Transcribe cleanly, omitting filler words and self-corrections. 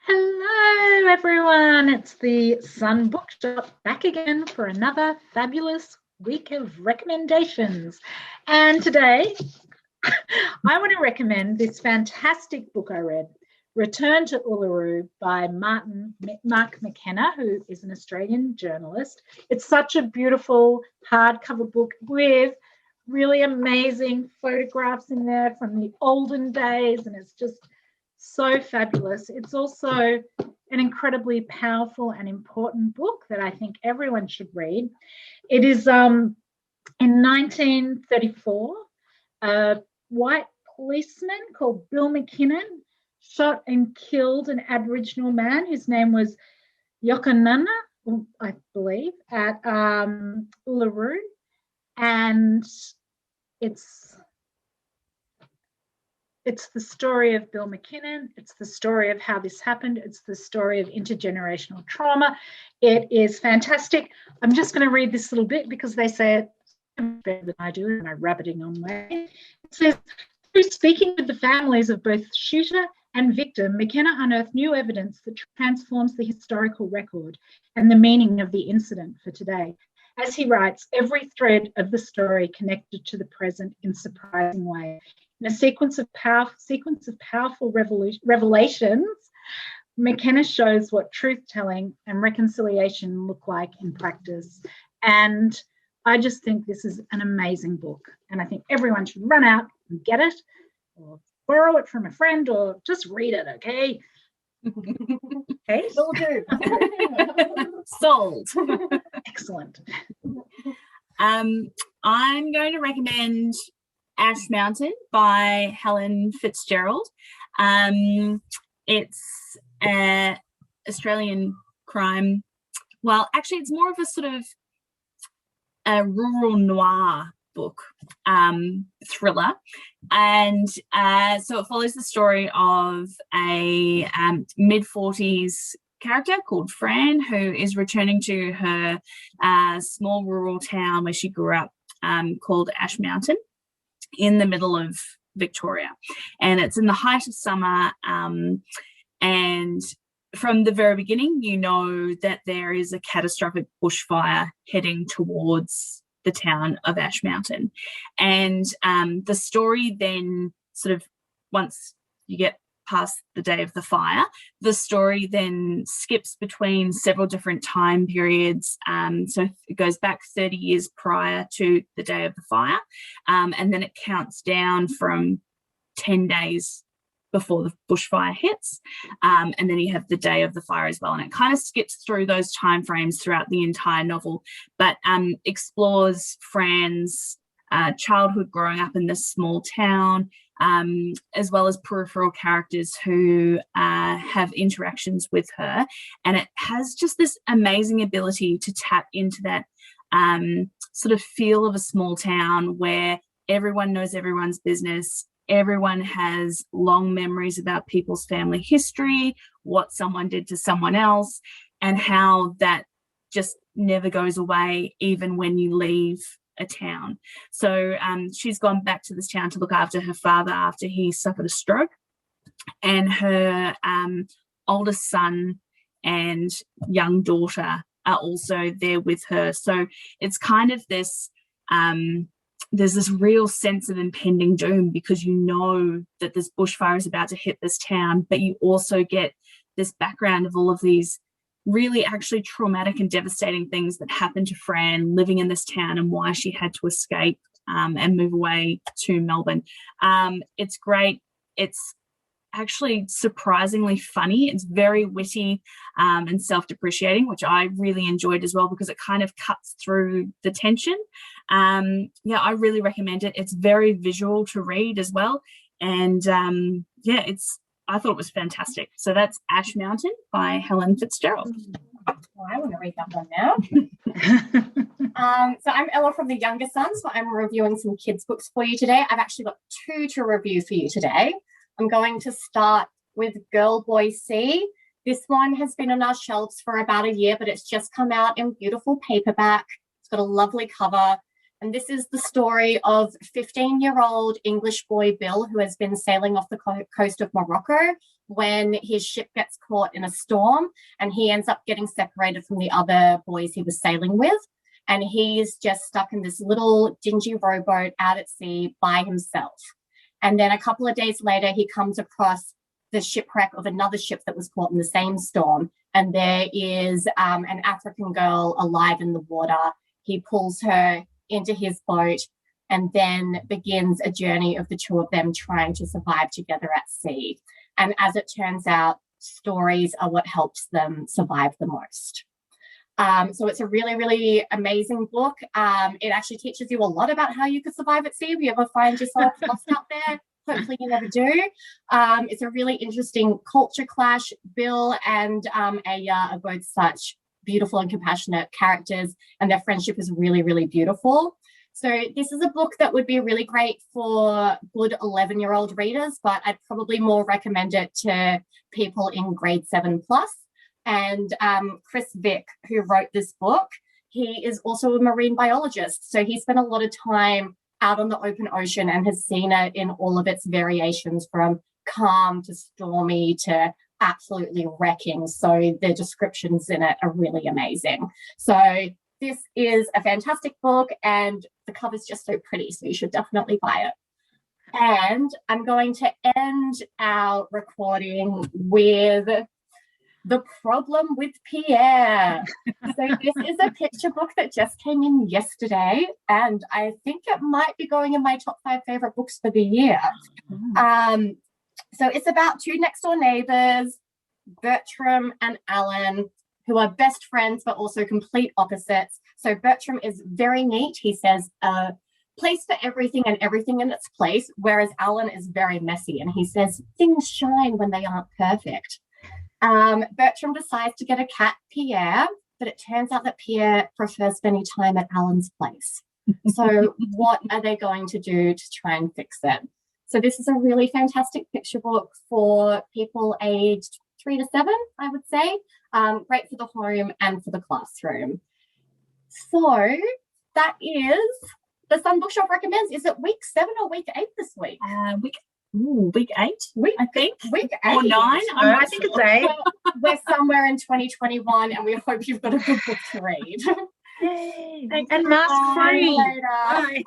Hello everyone, it's the Sun Bookshop back again for another fabulous week of recommendations. And today I want to recommend this fantastic book I read, Return to Uluru by Mark McKenna, who is an Australian journalist. It's such a beautiful hardcover book with really amazing photographs in there from the olden days, and it's just so fabulous. It's also an incredibly powerful and important book that I think everyone should read. It is in 1934, a white policeman called Bill McKinnon shot and killed an Aboriginal man whose name was Yokonana, I believe, at ULURU. And it's the story of Bill McKinnon. It's the story of how this happened. It's the story of intergenerational trauma. It is fantastic. I'm just going to read this little bit because they say it better than I do in my rabbiting on way. It says, through speaking with the families of both shooter and victim, McKenna unearthed new evidence that transforms the historical record and the meaning of the incident for today. As he writes, every thread of the story connected to the present in a surprising way. In a sequence of powerful revelations, McKenna shows what truth-telling and reconciliation look like in practice. And I just think this is an amazing book. And I think everyone should run out and get it, or borrow it from a friend, or just read it, okay? Okay, will do. Sold. Excellent. I'm going to recommend Ash Mountain by Helen Fitzgerald. It's an Australian crime. Well, actually, it's more of a sort of a rural noir book, thriller. And so it follows the story of a mid-40s character called Fran, who is returning to her small rural town where she grew up, called Ash Mountain, in the middle of Victoria. And it's in the height of summer, and from the very beginning you know that there is a catastrophic bushfire heading towards the town of Ash Mountain. And the story then sort of, once you get past the day of the fire, the story then skips between several different time periods. So it goes back 30 years prior to the day of the fire, and then it counts down from 10 days before the bushfire hits, and then you have the day of the fire as well. And it kind of skips through those time frames throughout the entire novel, but explores Fran's childhood growing up in this small town, as well as peripheral characters who have interactions with her. And it has just this amazing ability to tap into that sort of feel of a small town where everyone knows everyone's business. Everyone has long memories about people's family history, what someone did to someone else, and how that just never goes away even when you leave a town. So she's gone back to this town to look after her father after he suffered a stroke, and her oldest son and young daughter are also there with her. So it's kind of this there's this real sense of impending doom, because you know that this bushfire is about to hit this town, but you also get this background of all of these really actually traumatic and devastating things that happened to Fran living in this town, and why she had to escape and move away to Melbourne. It's great. It's actually surprisingly funny. It's very witty and self-depreciating, which I really enjoyed as well, because it kind of cuts through the tension. Yeah, I really recommend it. It's very visual to read as well. And yeah, I thought it was fantastic. So that's Ash Mountain by Helen Fitzgerald. Well, I want to read that one now. So I'm Ella from the Younger Son, so I'm reviewing some kids' books for you today. I've actually got 2 to review for you today. I'm going to start with Girl Boy C. This one has been on our shelves for about a year, but it's just come out in beautiful paperback. It's got a lovely cover. And this is the story of 15-year-old English boy Bill, who has been sailing off the coast of Morocco when his ship gets caught in a storm, and he ends up getting separated from the other boys he was sailing with. And he's just stuck in this little dingy rowboat out at sea by himself. And then a couple of days later, he comes across the shipwreck of another ship that was caught in the same storm. And there is an African girl alive in the water. He pulls her into his boat and then begins a journey of the two of them trying to survive together at sea. And as it turns out, stories are what helps them survive the most. So it's a really, really amazing book. It actually teaches you a lot about how you could survive at sea if you ever find yourself lost out there. Hopefully you never do. It's a really interesting culture clash. Bill and Aya are both such beautiful and compassionate characters, and their friendship is really, really beautiful. So this is a book that would be really great for good 11-year-old readers, but I'd probably more recommend it to people in grade 7+. And Chris Vick, who wrote this book, he is also a marine biologist. So he spent a lot of time out on the open ocean and has seen it in all of its variations, from calm to stormy to absolutely wrecking. So the descriptions in it are really amazing. So this is a fantastic book, and the cover's just so pretty, so you should definitely buy it. And I'm going to end our recording with The Problem with Pierre. So this is a picture book that just came in yesterday, and I think it might be going in my top 5 favorite books for the year. So it's about two next door neighbors, Bertram and Alan, who are best friends but also complete opposites. So Bertram is very neat. He says, place for everything and everything in its place, whereas Alan is very messy, and he says things shine when they aren't perfect. Bertram decides to get a cat, Pierre, but it turns out that Pierre prefers spending time at Alan's place. So what are they going to do to try and fix it? So this is a really fantastic picture book for people aged 3 to 7, I would say. Great for the home and for the classroom. So that is the Sun Bookshop Recommends. Is it week 7 or week 8 this week? Week 8, I think. Week 8. Or 9. I think it's 8. We're somewhere in 2021, and we hope you've got a good book to read. Yay. Thanks. And mask free. Later. Bye.